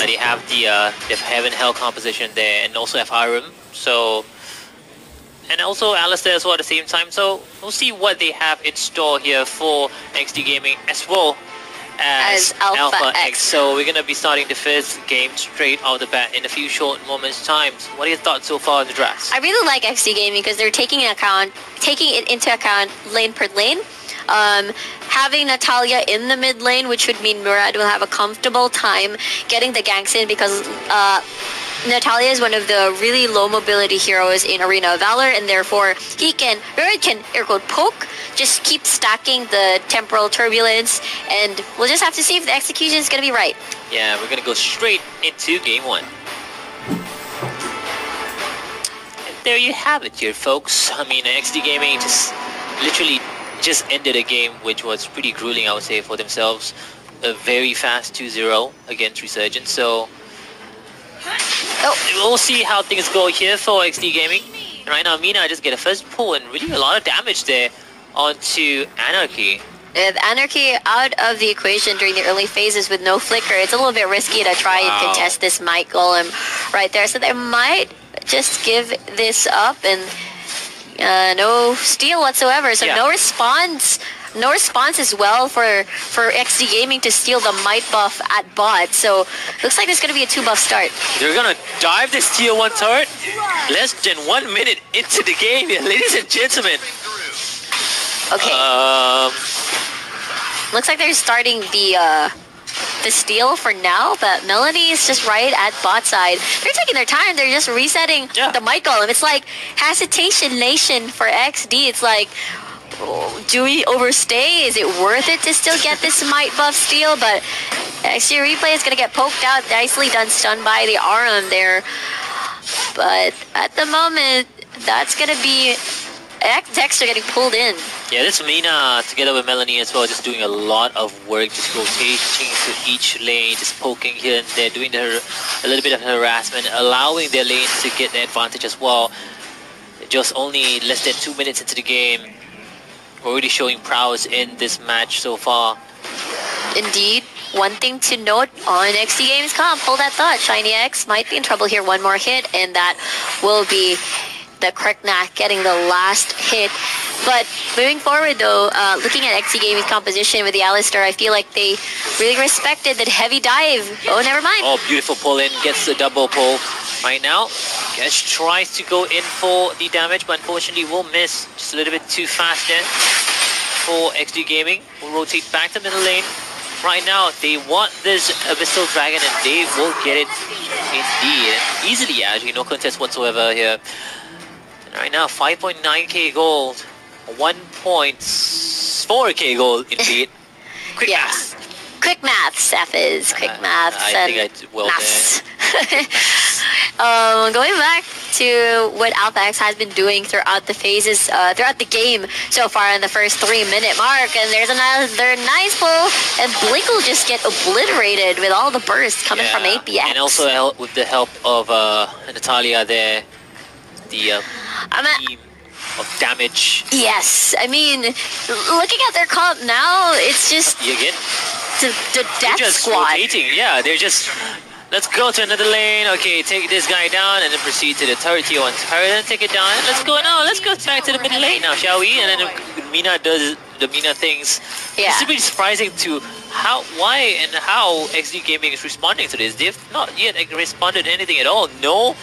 They have the Heaven Hell composition there, and also have Harem. So, and also Alistair as well at the same time. So we'll see what they have in store here for XD Gaming as well as Alpha X. So we're gonna be starting the first game straight off the bat in a few short moments' time. What are your thoughts so far on the drafts? I really like XD Gaming because they're taking it into account lane per lane. Having Natalia in the mid lane, which would mean Murad will have a comfortable time getting the ganks in, because Natalia is one of the really low mobility heroes in Arena of Valor, and therefore Murad can air quote poke, just keep stacking the temporal turbulence, and we'll just have to see if the execution is going to be right. Yeah, we're going to go straight into game one. And there you have it here, folks. I mean, XD Gaming just literally just ended a game which was pretty grueling, I would say, for themselves. A very fast 2-0 against Resurgence. So we'll see how things go here for XD Gaming. And right now, Mina just get a first pull and really a lot of damage there onto Anarchy. With Anarchy out of the equation during the early phases with no flicker, it's a little bit risky to try and contest this Might Golem right there. So they might just give this up, and no steal whatsoever. So no response as well for XD Gaming to steal the Might buff at bot. So looks like there's going to be a 2-buff start. They're going to dive this tier 1 turret less than 1 minute into the game here, ladies and gentlemen. Okay. Looks like they're starting the steal for now, but Melanie is just right at bot side. They're taking their time. They're just resetting the Might Golem. It's like hesitation nation for XD. It's like, do we overstay? Is it worth it to still get this Might buff steal? But XG Replay is going to get poked out. Nicely done, stunned by the Aram there. But at the moment, that's going to be Dexter getting pulled in. Yeah, this Mina together with Melanie as well, just doing a lot of work, just rotating to each lane, just poking here and there, doing a little bit of harassment, allowing their lane to get the advantage as well. Just only less than 2 minutes into the game, already showing prowess in this match so far. Indeed. One thing to note on XD Games comp, hold that thought, Shiny X might be in trouble here. One more hit, and that will be the Kriknak getting the last hit. But moving forward though, looking at XD Gaming's composition with the Alistair, I feel like they really respected that heavy dive. Oh, never mind. Oh, beautiful pull in, gets the double pull right now. Guess tries to go in for the damage, but unfortunately will miss. Just a little bit too fast there for XD Gaming. Will rotate back to middle lane. Right now, they want this Abyssal Dragon, and they will get it indeed. Easily, actually, no contest whatsoever here. Right now, 5.9k gold, 1.4k gold indeed. Quick maths. Quick maths, F is. Quick maths. I think I did well there. Going back to what Alpha X has been doing throughout the phases, throughout the game so far in the first 3-minute mark, and there's another nice pull, and Blink will just get obliterated with all the bursts coming from APX. And also with the help of Natalia there, the team of damage. Yes, I mean, looking at their comp now, it's just again the death squad. Rotating. Yeah, they're just, let's go to another lane. Okay, take this guy down, and then proceed to the turret, tier 1 turret, and take it down. Let's go now. Let's go back to the middle lane now, shall we? And then Mina does the Mina things. It's really surprising to why and how XD Gaming is responding to this. They've not yet responded anything at all. No.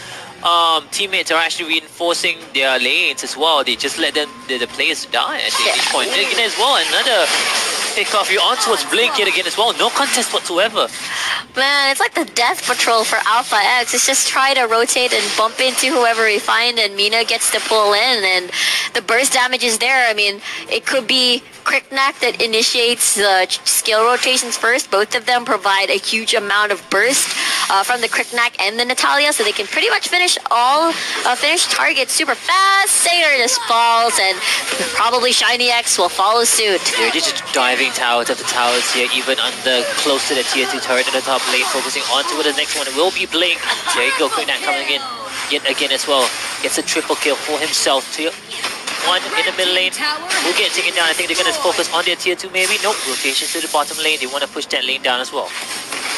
Teammates are actually reinforcing their lanes as well. They just let them the players die at each point. And again as well, another pick off you on towards Blink yet again as well. No contest whatsoever. Man, it's like the death patrol for Alpha X. It's just try to rotate and bump into whoever we find, and Mina gets to pull in, and the burst damage is there. I mean, it could be Kriknak that initiates the skill rotations first. Both of them provide a huge amount of burst from the Kriknak and the Natalia, so they can pretty much finish targets super fast. Sayer just falls, and probably Shiny X will follow suit. They're just diving towers after towers here, even close to the tier 2 turret in the top lane, focusing on to the next one. It will be Blink. There you go, Kriknak coming in yet again as well. Gets a triple kill for himself. Tier 1 in the middle lane will get taken down. I think they're going to focus on their tier 2 maybe. Nope, rotation to the bottom lane. They want to push that lane down as well.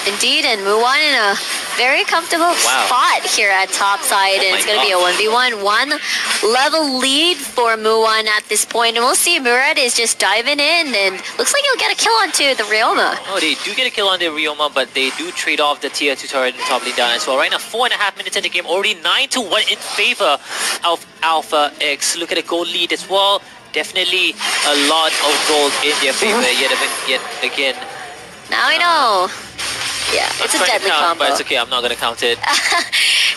Indeed, and Muwan in a very comfortable spot here at top side, and it's going to be a 1v1. One level lead for Muwan at this point, and we'll see. Murad is just diving in, and looks like he'll get a kill onto the Ryoma. Oh, they do get a kill on the Ryoma, but they do trade off the tier 2 turret and top lane down as well. Right now, 4.5 minutes in the game, already 9-1 in favor of Alpha X. Look at the gold lead as well. Definitely a lot of gold in their favor yet again. Now we know. Yeah, it's a deadly combo. But it's okay, I'm not going to count it.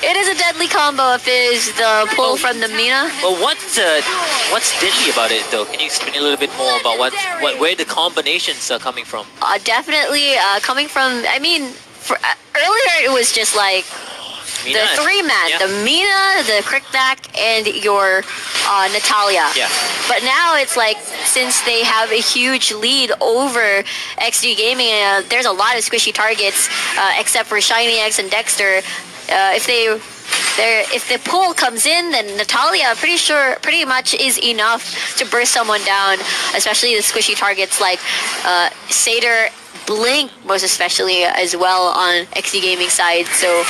It is a deadly combo if it is the pull from the Mina. Well, what's deadly about it though? Can you explain a little bit more about where the combinations are coming from? Definitely coming from, I mean, earlier it was just like Mina, the three-man, the Mina, the Crickback, and your Natalia. Yeah. But now it's like, since they have a huge lead over XD Gaming, there's a lot of squishy targets, except for Shiny X and Dexter. If the pull comes in, then Natalia pretty much is enough to burst someone down, especially the squishy targets like Satyr, Blink, most especially as well on XD Gaming side. So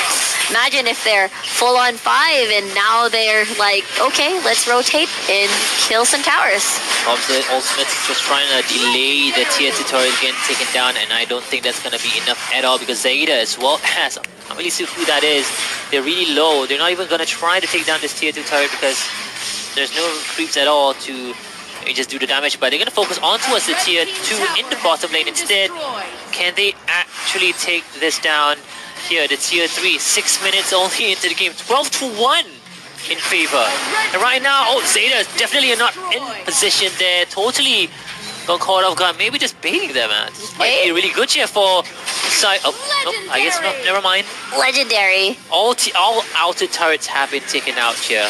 imagine if they're full on 5 and now they're like, okay, let's rotate and kill some towers. Ultimate's just trying to delay the tier 2 turret getting taken down, and I don't think that's going to be enough at all, because Zeta as well has, I can't really see who that is. They're really low. They're not even going to try to take down this tier 2 turret because there's no creeps at all to just do the damage, but they're going to focus on towards the tier 2 in the bottom lane instead. Can they actually take this down here? The tier 3, 6 minutes only into the game, 12-1 in favor. And right now, oh, Zeta is definitely not in position there, totally got caught off guard, maybe just baiting them, man. This might be really good here for side. Oh, no, I guess not, never mind. Legendary. All outer turrets have been taken out here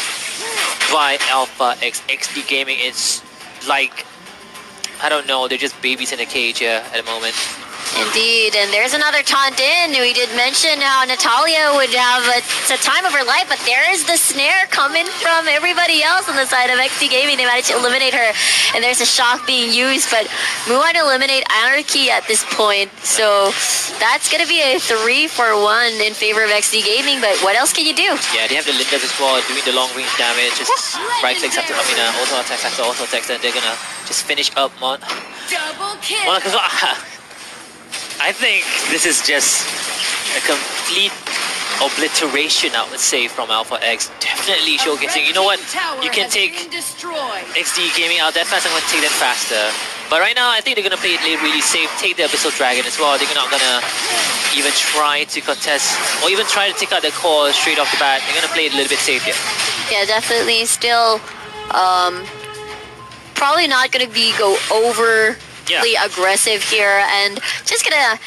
by Alpha X. XD Gaming. It's like, I don't know, they're just babies in a cage here at the moment. Indeed, and there's another taunt in. We did mention how Natalia would have a time of her life, but there is the snare coming from everybody else on the side of XD Gaming. They managed to eliminate her, and there's a shock being used, but we want to eliminate Anarchy at this point, so that's going to be a 3-for-1 in favor of XD Gaming, but what else can you do? Yeah, they have the Lindas as well, doing the long range damage, just right clicks after, auto attacks after auto attacks, and they're going to just finish up Double kill. I think this is just a complete obliteration, I would say, from Alpha X. Definitely showcasing, you know what, you can take XD Gaming out that fast, I'm going to take them faster. But right now, I think they're going to play it really safe, take the Abyssal Dragon as well. They're not going to even try to contest, or even try to take out the core straight off the bat. They're going to play it a little bit safe here. Yeah, definitely. Still, probably not going to go overly aggressive here, and just gonna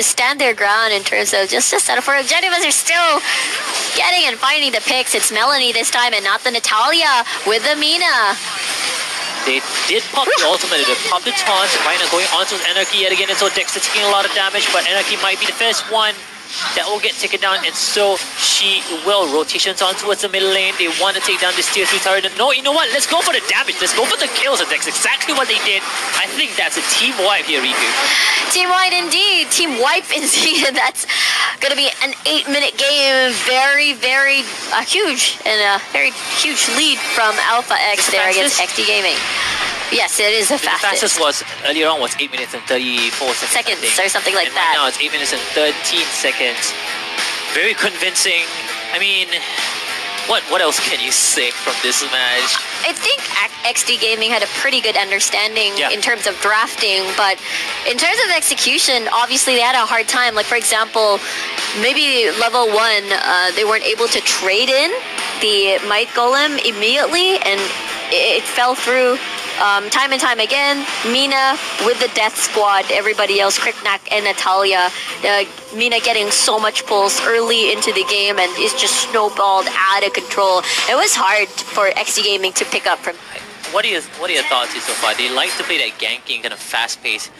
stand their ground in terms of just to set up for objective, as they're still getting and finding the picks. It's Melanie this time and not the Natalia with the Mina. They did pop the ultimate, they popped the taunt. Right now going on to Anarchy yet again, and so Dexter taking a lot of damage, but Anarchy might be the first one that will get taken down, and so she will. Rotations on towards the middle lane. They want to take down this tier 3 turret. No, you know what? Let's go for the damage. Let's go for the kills, and that's exactly what they did. I think that's a team wipe here, Riku. Team wipe indeed. Team wipe indeed. That's going to be an 8-minute game. Very, very huge, and a very huge lead from Alpha X there against XD Gaming. Yes, it is the fastest. The fastest was, earlier on, was 8 minutes and 34 seconds or something like that. Right now it's 8 minutes and 13 seconds. Very convincing. I mean, what else can you say from this match? I think XD Gaming had a pretty good understanding in terms of drafting, but in terms of execution, obviously they had a hard time. Like, for example, maybe level 1, they weren't able to trade in the Might Golem immediately, and it fell through. Time and time again, Mina with the Death Squad, everybody else, Cricknack and Natalia. Mina getting so much pulls early into the game, and it's just snowballed out of control. It was hard for XD Gaming to pick up from. What are your thoughts here so far? They like to play that ganking kind of fast-paced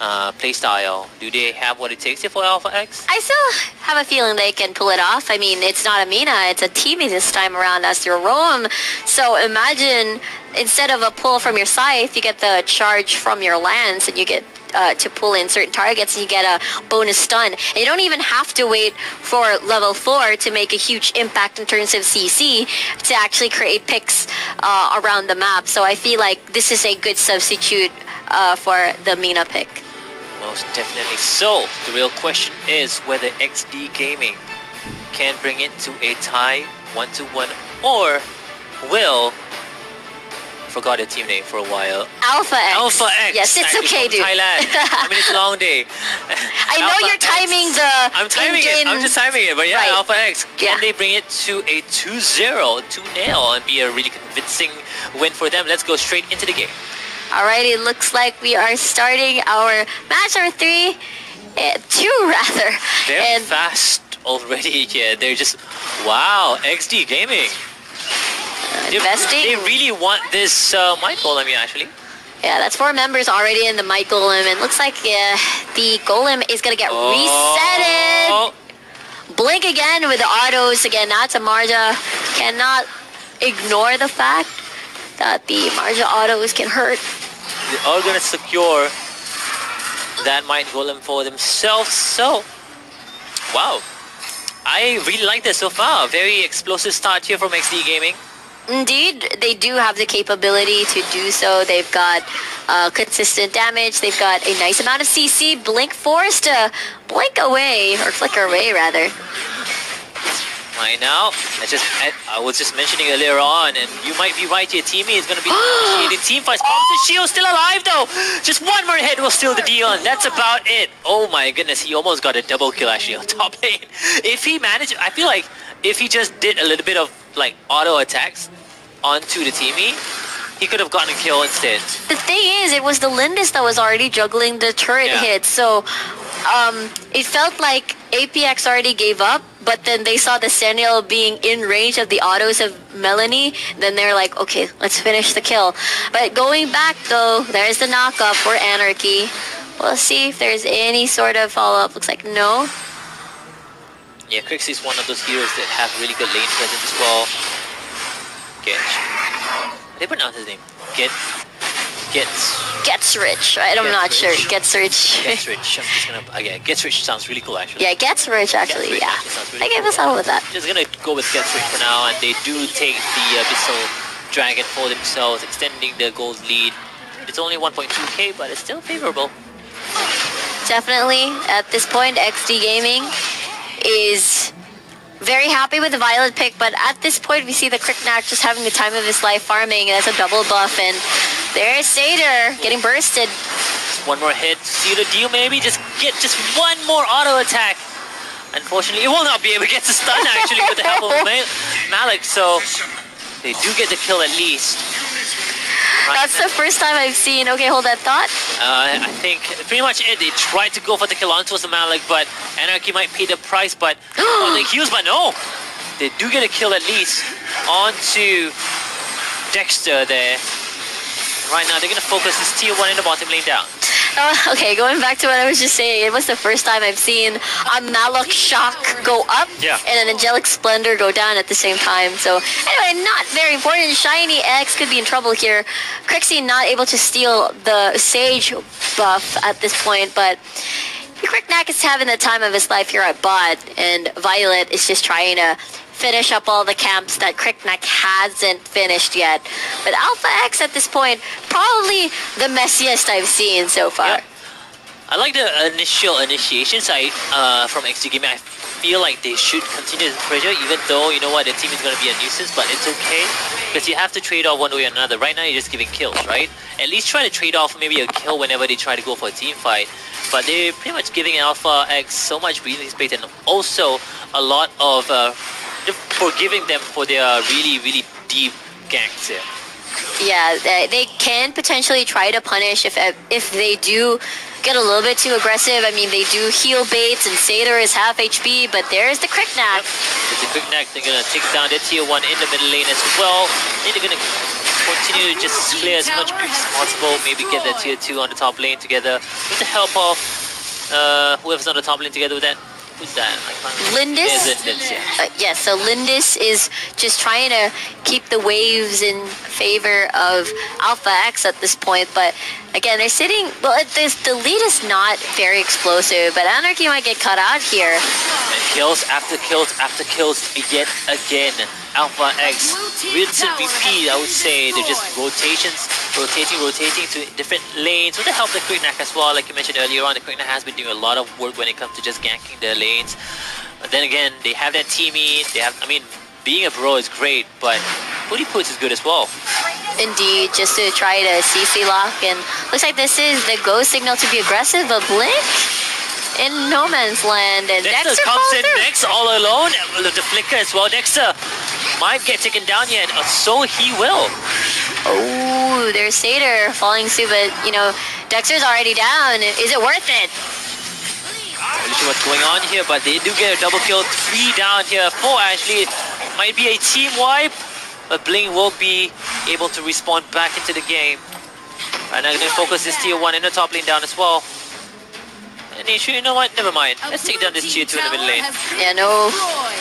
playstyle. Do they have what it takes here for Alpha X? I still have a feeling they can pull it off. I mean, it's not a Mina, it's a teamie this time around as your roam. So imagine, instead of a pull from your scythe, you get the charge from your lance, and you get to pull in certain targets, and you get a bonus stun. And you don't even have to wait for level 4 to make a huge impact in terms of CC to actually create picks around the map. So I feel like this is a good substitute for the Mina pick. Most definitely. So the real question is whether XD Gaming can bring it to a tie 1-1, or will, forgot your team name for a while. Alpha X. Alpha X. Yes, it's okay, dude. Thailand. I mean, it's a long day. I know Alpha you're timing X. the. I'm timing it. I'm just timing it. But yeah, Right. Alpha X. Can Yeah. they bring it to a 2-0, 2-0, and be a really convincing win for them? Let's go straight into the game. Alrighty, it looks like we are starting our match number 3, 2 rather. They're And fast already. Yeah, they're just wow. XD Gaming. investing. They really want this Might Golem here, actually. Yeah, that's 4 members already in the Might Golem, and looks like the Golem is gonna get resetted. Blink again with the autos again. Now to Marja. Cannot ignore the fact that the Marja autos can hurt. They're all gonna secure that Might Golem for themselves. So, wow. I really like this so far. Very explosive start here from XD Gaming. Indeed, they do have the capability to do so. They've got consistent damage. They've got a nice amount of CC. Blink forced to blink away, or flicker away rather. Right now, I was just mentioning earlier on, and you might be right, your teammate is going to be initiating team fights. The Shield still alive though! Just one more hit will steal the deal, and that's about it. Oh my goodness, he almost got a double kill actually on top lane. If he managed, I feel like if he just did a little bit of like auto attacks onto the teammate, he could have gotten a kill instead. The thing is, it was the Lindis that was already juggling the turret hits, so it felt like APX already gave up, but then they saw the Sentinel being in range of the autos of Melanie, then they're like, okay, let's finish the kill. But going back though, there's the knockup for Anarchy. We'll see if there's any sort of follow-up. Looks like no. Yeah, Crixie is one of those heroes that have really good lane presence as well. How do they pronounce his name? Gets rich, right? I'm not sure. Gets rich. Gets rich. I'm just gonna, yeah, Gets rich sounds really cool actually. Yeah, gets rich actually, Gets rich yeah. actually sounds really I gave cool. us out with that. Just gonna go with Gets rich for now, and they do take the Abyssal Dragon for themselves, extending the gold lead. It's only 1.2k, but it's still favorable. Definitely, at this point, XD Gaming is very happy with the Violet pick, but at this point we see the Kriknak just having the time of his life farming, and that's a double buff, and there's Satyr getting bursted. Just one more hit, seal the deal maybe, just get just one more auto attack. Unfortunately, it will not be able to get the stun actually with the help of Malik, so they do get the kill at least. That's the first time I've seen, okay, hold that thought. I think pretty much it. They tried to go for the kill onto the Malik, but Anarchy might pay the price, but on the heals, but no! They do get a kill at least onto Dexter there. Right now, they're gonna focus this tier 1 in the bottom lane down. Okay, going back to what I was just saying, it was the first time I've seen a Malok Shock go up and an Angelic Splendor go down at the same time. So anyway, not very important. Shiny X could be in trouble here. Crixie not able to steal the Sage buff at this point, but Kriknak is having the time of his life here at bot, and Violet is just trying to finish up all the camps that Kriknak hasn't finished yet. But Alpha X at this point, probably the messiest I've seen so far. Yeah. I like the initial initiation side from XD Gaming. I feel like they should continue the pressure, even though, you know what, the team is going to be a nuisance, but it's okay, because you have to trade off one way or another. Right now, you're just giving kills, right? At least try to trade off maybe a kill whenever they try to go for a team fight. But they're pretty much giving Alpha X so much breathing space, and also a lot of forgiving them for their really deep ganks here. Yeah, they can potentially try to punish if they do get a little bit too aggressive. I mean, they do heal baits, and Satyr is half HP, but there's the Kriknak. With the Kriknak, they're gonna take down their tier 1 in the middle lane as well. And they're gonna continue to just clear as much creeps as possible, maybe get the tier 2 on the top lane together with the help of whoever's on the top lane together with that. Who's that? Lindis? Lindis, yeah. Yes, so Lindis is just trying to keep the waves in favor of Alpha X at this point, but again, they're sitting, well, the lead is not very explosive, but Anarchy might get cut out here. And kills after kills after kills yet again. Alpha X, Wilson VP, I would say, they're just rotating to different lanes with the help of the Quicknack as well. Like you mentioned earlier on, the Quicknack has been doing a lot of work when it comes to just ganking their lanes. But then again, they have that teamie, they have, I mean, being a bro is great, but Putty Puts is good as well. Indeed, just to try to CC lock, and looks like this is the go signal to be aggressive, but Blink in no man's land, and Dexter comes in through. next all alone with the flicker as well. Dexter might get taken down yet, or so he will. Oh, there's Satyr falling suit, but you know, Dexter's already down. Is it worth it? I'm not sure what's going on here, but they do get a double kill. 3 down here for Ashley. Might be a team wipe, but Bling will be able to respawn back into the game. And I'm going to focus this tier 1 in the top lane down as well. And you know what? Never mind. Let's take down this tier 2 in the middle lane. Yeah, no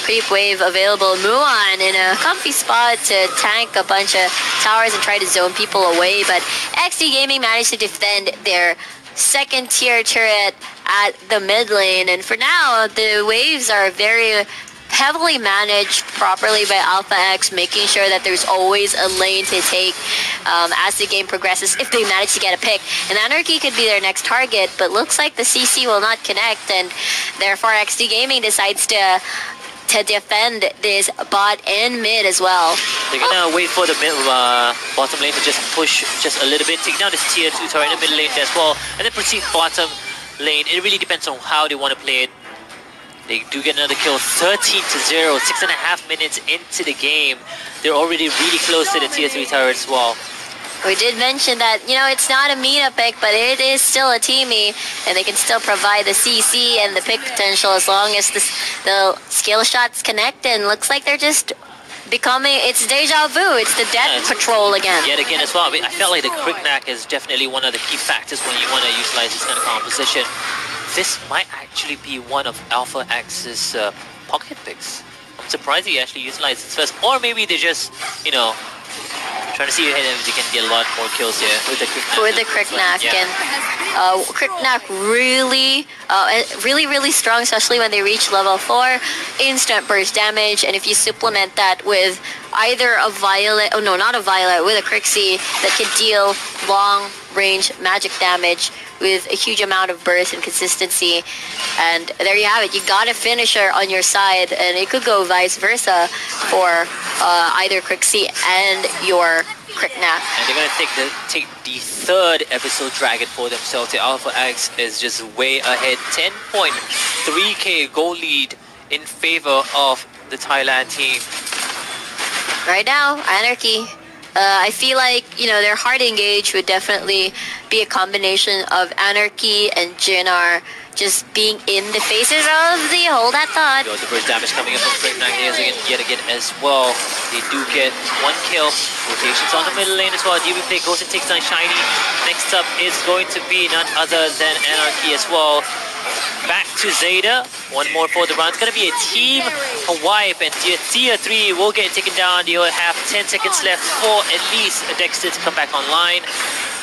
creep wave available. Muon in a comfy spot to tank a bunch of towers and try to zone people away, but XD Gaming managed to defend their second tier turret at the mid lane, and for now the waves are very heavily managed properly by Alpha X, making sure that there's always a lane to take as the game progresses if they manage to get a pick. And Anarchy could be their next target, but looks like the CC will not connect, and therefore XD Gaming decides to defend this bot and mid as well. They're gonna wait for the mid, bottom lane to just push just a little bit, take down this tier 2 turret in the middle lane as well, and then proceed bottom lane. It really depends on how they want to play it. They do get another kill, 13-0, 6.5 minutes into the game. They're already really close to the tier 3 turret as well. We did mention that, you know, it's not a meta pick, but it is still a teamie, and they can still provide the CC and the pick potential as long as the skill shots connect, and looks like they're just becoming, it's deja vu, it's the death patrol again. Yet again as well. I mean, I felt like the Quicknack is definitely one of the key factors when you want to utilize this kind of composition. This might actually be one of Alpha X's pocket picks. I'm surprised he actually utilized it first, or maybe they just, you know, trying to see if they can get a lot more kills here with the Quicknack. With the Quicknack, yeah. And Quicknack really strong, especially when they reach level 4. Instant burst damage, and if you supplement that with either a Violet, oh no, not a Violet, with a Crixie that can deal long range magic damage with a huge amount of burst and consistency, and there you have it. You got a finisher on your side, and it could go vice versa for either Crixie and your Quicknack. And they're gonna take the third episode dragon for themselves. The Alpha X is just way ahead, 10.3k goal lead in favor of the Thailand team. Right now, Anarchy. I feel like, you know, their hard engage would definitely be a combination of Anarchy and Jinnar just being in the faces of the hold that thought. The burst damage coming in from Quicknack yet again as well. They do get 1 kill. Rotations on the middle lane as well. DB play goes and takes down Shiny. Next up is going to be none other than Anarchy as well. Back to Zeta. 1 more for the round. It's going to be a team wipe, and tier 3 will get taken down. You'll have 10 seconds left for at least Dexter to come back online.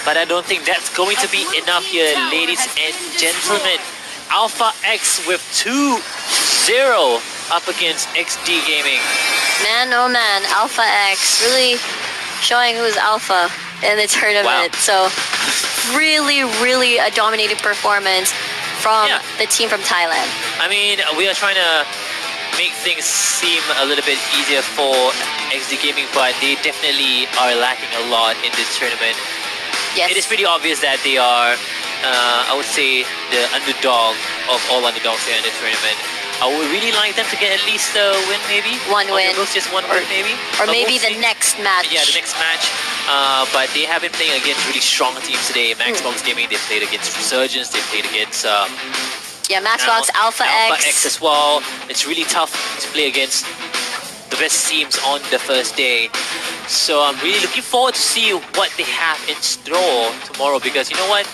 But I don't think that's going to be enough here, ladies and gentlemen. Alpha X with 2-0 up against XD Gaming. Man, oh man, Alpha X really showing who's alpha in the tournament. Wow. So really a dominating performance from the team from Thailand. I mean, we are trying to make things seem a little bit easier for XD Gaming, but they definitely are lacking a lot in this tournament. Yes. It is pretty obvious that they are, I would say, the underdog of all underdogs here in the tournament. I would really like them to get at least a win, maybe. One win. Just one win, maybe. Or maybe the next match. Yeah, the next match. But they have been playing against really strong teams today. Maxbox Gaming, they played against Resurgence, they played against... yeah, Maxbox, Alpha X as well. It's really tough to play against the best teams on the first day. So I'm really looking forward to see what they have in store tomorrow, because you know what?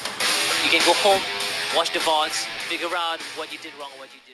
You can go home, watch the VODs, figure out what you did wrong and what you did